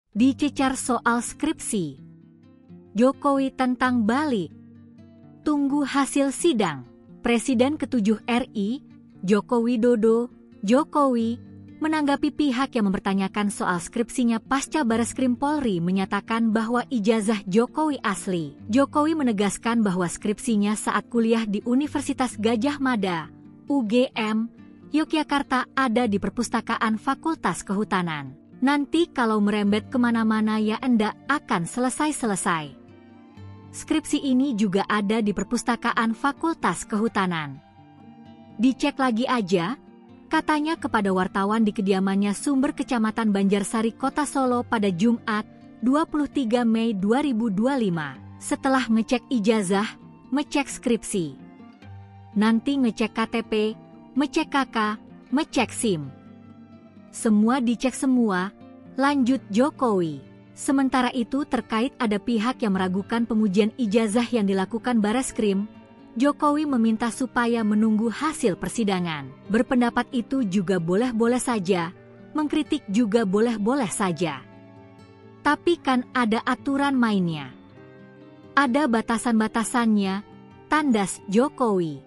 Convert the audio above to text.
Dicecar soal skripsi. Jokowi tentang balik. Tunggu hasil sidang. Presiden ke-7 RI, Joko Widodo, menanggapi pihak yang mempertanyakan soal skripsinya pasca Bareskrim Polri menyatakan bahwa ijazah Jokowi asli. Jokowi menegaskan bahwa skripsinya saat kuliah di Universitas Gadjah Mada, UGM, Yogyakarta ada di Perpustakaan Fakultas Kehutanan. Nanti kalau merembet kemana-mana ya enggak akan selesai-selesai. Skripsi ini juga ada di Perpustakaan Fakultas Kehutanan. Dicek lagi aja, katanya kepada wartawan di kediamannya Sumber Kecamatan Banjarsari, Kota Solo pada Jumat, 23 Mei 2025. Setelah ngecek ijazah, ngecek skripsi. Nanti ngecek KTP, ngecek KK, ngecek SIM. Semua dicek semua, lanjut Jokowi. Sementara itu terkait ada pihak yang meragukan pengujian ijazah yang dilakukan Bareskrim, Jokowi meminta supaya menunggu hasil persidangan. Berpendapat itu juga boleh-boleh saja, mengkritik juga boleh-boleh saja. Tapi kan ada aturan mainnya. Ada batasan-batasannya, tandas Jokowi.